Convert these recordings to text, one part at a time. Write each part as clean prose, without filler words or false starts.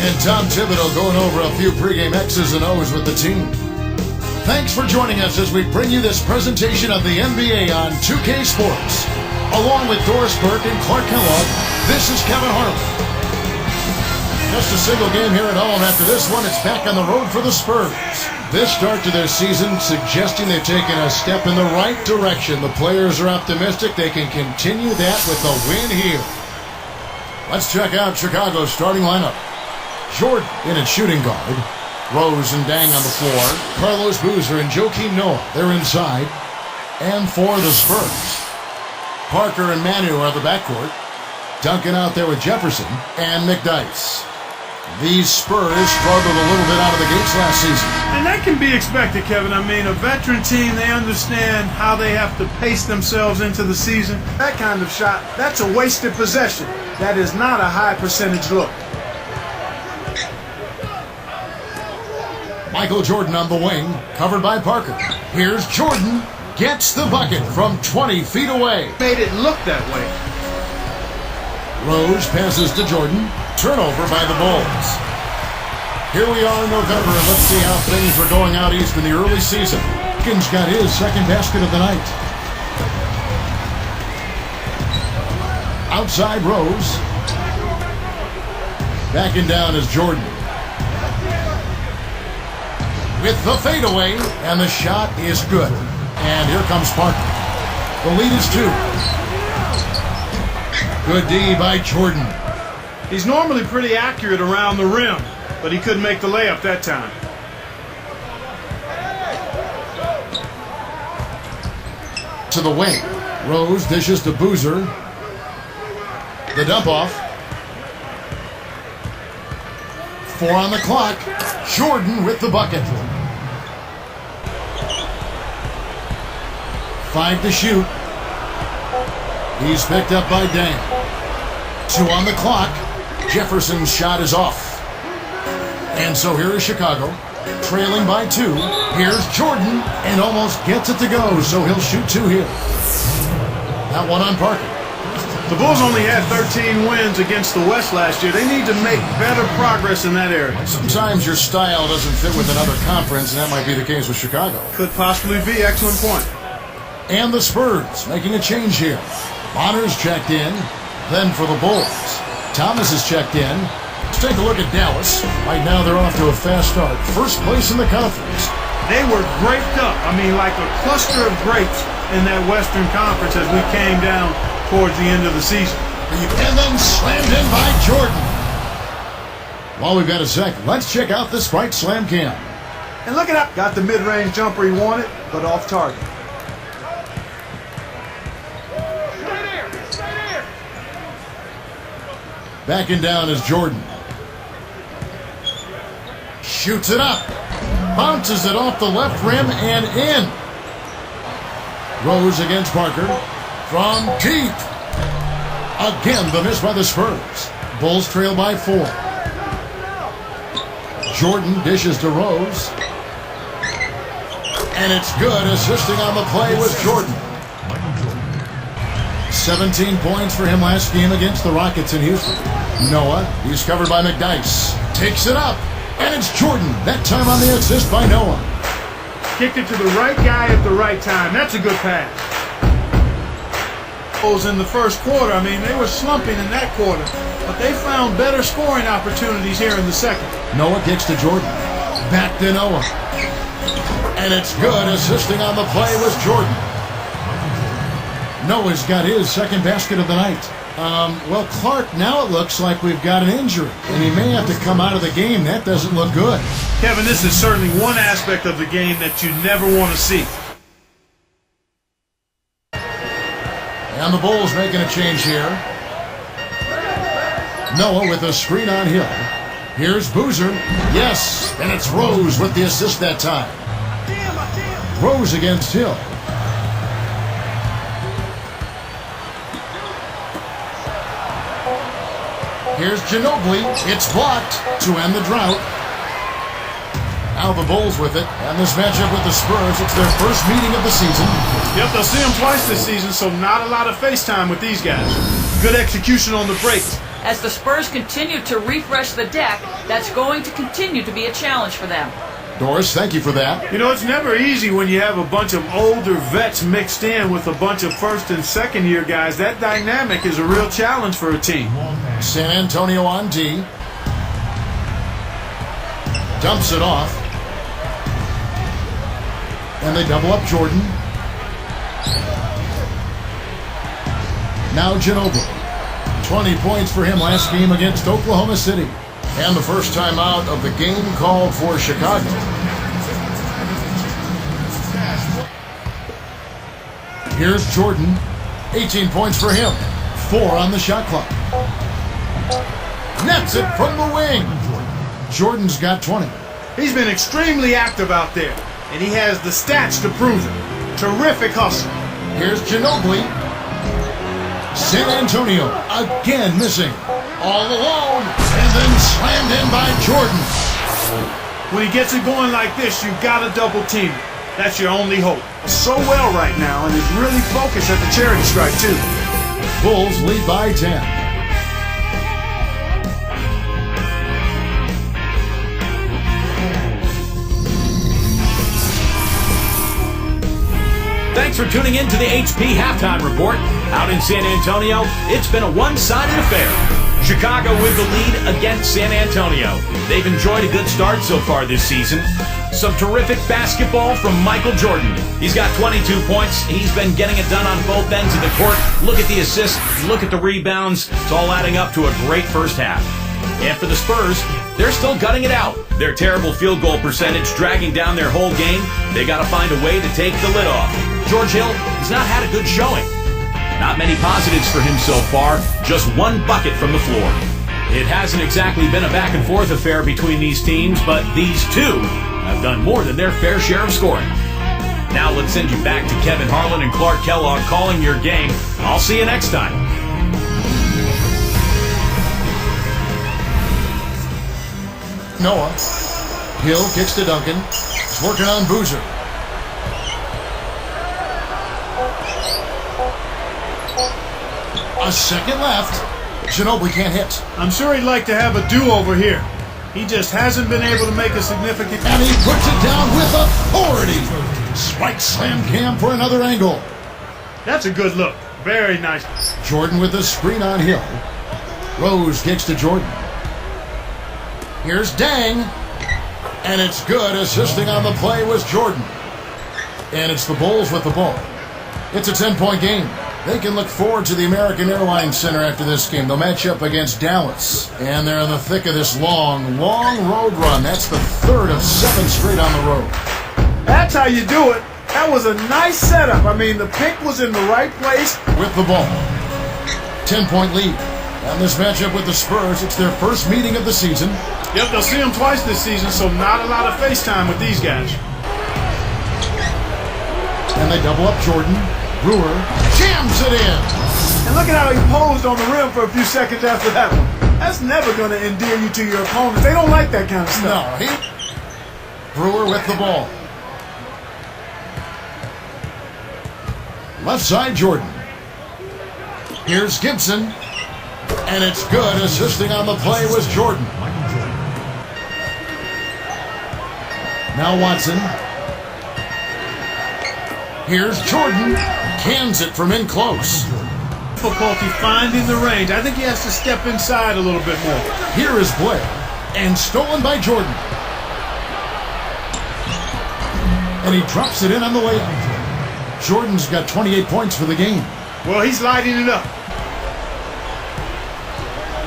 And Tom Thibodeau going over a few pregame X's and O's with the team. Thanks for joining us as we bring you this presentation of the NBA on 2K Sports. Along with Doris Burke and Clark Kellogg, this is Kevin Harlan. Just a single game here at home. After this one, it's back on the road for the Spurs. This start to their season suggesting they've taken a step in the right direction. The players are optimistic they can continue that with a win here. Let's check out Chicago's starting lineup. Jordan in at shooting guard. Rose and Dang on the floor. Carlos Boozer and Joakim Noah, they're inside. And for the Spurs, Parker and Manu are the backcourt. Duncan out there with Jefferson and McDyess. These Spurs struggled a little bit out of the gates last season. And that can be expected, Kevin. I mean, a veteran team, they understand how they have to pace themselves into the season. That kind of shot, that's a wasted possession. That is not a high percentage look. Michael Jordan on the wing, covered by Parker. Here's Jordan, gets the bucket from 20 feet away. Made it look that way. Rose passes to Jordan. Turnover by the Bulls. Here we are in November, and let's see how things were going out east in the early season. Hawkins got his second basket of the night. Outside Rose. Backing down is Jordan. With the fadeaway, and the shot is good. And here comes Parker. The lead is 2. Good D by Jordan. He's normally pretty accurate around the rim, but he couldn't make the layup that time. To the wing. Rose dishes to Boozer. The dump off. 4 on the clock. Jordan with the bucket. 5 to shoot. He's picked up by Dang. 2 on the clock. Jefferson's shot is off. And so here is Chicago, trailing by 2. Here's Jordan, and almost gets it to go, so he'll shoot 2 here. That one on Parker. The Bulls only had 13 wins against the West last year. They need to make better progress in that area. Sometimes your style doesn't fit with another conference, and that might be the case with Chicago. Could possibly be. Excellent point. And the Spurs making a change here. Bonner's checked in. Then for the Bulls, Thomas is checked in. Let's take a look at Dallas. Right now they're off to a fast start. First place in the conference. They were graped up. I mean, like a cluster of grapes in that Western Conference as we came down towards the end of the season. And then slammed in by Jordan. While we've got a sec, let's check out this Sprite Slam Cam. And look at that. Got the mid-range jumper he wanted, but off target. Backing down is Jordan. Shoots it up. Bounces it off the left rim and in. Rose against Parker. From deep. Again, the miss by the Spurs. Bulls trail by 4. Jordan dishes to Rose. And it's good. Assisting on the play was Jordan. 17 points for him last game against the Rockets in Houston. Noah, he's covered by McDyess. Takes it up, and it's Jordan. That time on the assist by Noah. Kicked it to the right guy at the right time. That's a good pass. In the first quarter, I mean, they were slumping in that quarter, but they found better scoring opportunities here in the second. Noah kicks to Jordan. Back to Noah. And it's good. Assisting on the play was Jordan. Noah's got his second basket of the night. Well, Clark, now it looks like we've got an injury, and he may have to come out of the game. That doesn't look good. Kevin, this is certainly one aspect of the game that you never want to see. And the Bulls making a change here. Noah with a screen on Hill. Here's Boozer. Yes, and it's Rose with the assist that time. Rose against Hill. Here's Ginobili. It's blocked to end the drought. Now the Bulls with it. And this matchup with the Spurs, it's their first meeting of the season. Yep, they'll see them twice this season, so not a lot of face time with these guys. Good execution on the break. As the Spurs continue to refresh the deck, that's going to continue to be a challenge for them. Doris, thank you for that. You know, it's never easy when you have a bunch of older vets mixed in with a bunch of first and second year guys. That dynamic is a real challenge for a team. San Antonio on D. Dumps it off. And they double up Jordan. Now Ginobili. 20 points for him last game against Oklahoma City. And the first time out of the game called for Chicago. Here's Jordan. 18 points for him. 4 on the shot clock. Nets it from the wing. Jordan's got 20. He's been extremely active out there, and he has the stats to prove it. Terrific hustle. Here's Ginobili. San Antonio again missing. All alone, and then slammed in by Jordan. When he gets it going like this, you've got to double team it. That's your only hope. So well right now, and is really focused at the charity stripe, too. Bulls lead by 10. Thanks for tuning in to the HP Halftime Report. Out in San Antonio, it's been a one-sided affair. Chicago with the lead against San Antonio. They've enjoyed a good start so far this season. Some terrific basketball from Michael Jordan. He's got 22 points. He's been getting it done on both ends of the court. Look at the assists. Look at the rebounds. It's all adding up to a great first half. And for the Spurs, they're still gutting it out. Their terrible field goal percentage dragging down their whole game. They got to find a way to take the lid off. George Hill has not had a good showing. Not many positives for him so far, just one bucket from the floor. It hasn't exactly been a back-and-forth affair between these teams, but these two have done more than their fair share of scoring. Now let's send you back to Kevin Harlan and Clark Kellogg calling your game. I'll see you next time. Noah. Hill kicks to Duncan. He's working on Boozer. A second left. Ginobili can't hit. I'm sure he'd like to have a do-over here. He just hasn't been able to make a significant... And he puts it down with authority. Spike slam cam for another angle. That's a good look. Very nice. Jordan with the screen on Hill. Rose kicks to Jordan. Here's Dang. And it's good. Assisting on the play was Jordan. And it's the Bulls with the ball. It's a 10-point game. They can look forward to the American Airlines Center after this game. They'll match up against Dallas. And they're in the thick of this long road run. That's the third of 7 straight on the road. That's how you do it. That was a nice setup. I mean, the pick was in the right place. With the ball. 10-point lead. And this matchup with the Spurs, it's their first meeting of the season. Yep, they'll see them twice this season, so not a lot of FaceTime with these guys. And they double up Jordan. Brewer jams it in. And look at how he posed on the rim for a few seconds after that one. That's never going to endear you to your opponents. They don't like that kind of stuff. No, Brewer with the ball. Left side, Jordan. Here's Gibson. And it's good. Assisting on the play was Jordan. Now Watson. Here's Jordan. Cans it from in close. Difficulty finding the range. I think he has to step inside a little bit more. Here is Blair. And stolen by Jordan. And he drops it in on the way up. Jordan's got 28 points for the game. Well, he's lighting it up.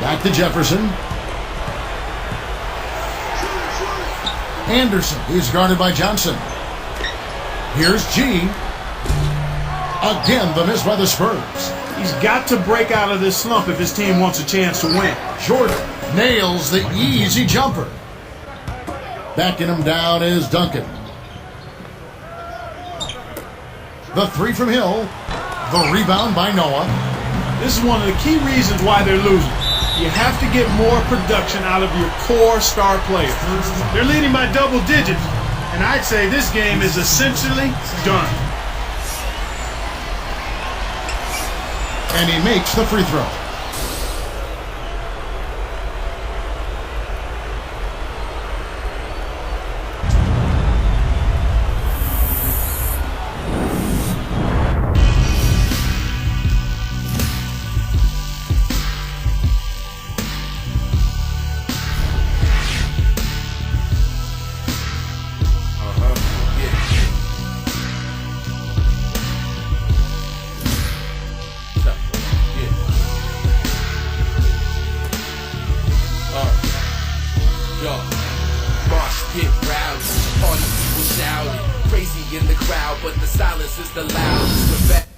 Back to Jefferson. Anderson. He's guarded by Johnson. Here's G. Again, the miss by the Spurs. He's got to break out of this slump if his team wants a chance to win. Jordan nails the easy jumper. Backing him down is Duncan. The three from Hill. The rebound by Noah. This is one of the key reasons why they're losing. You have to get more production out of your core star players. They're leading by double digits, and I'd say this game is essentially done. And he makes the free throw. in the crowd, but the silence is the loudest.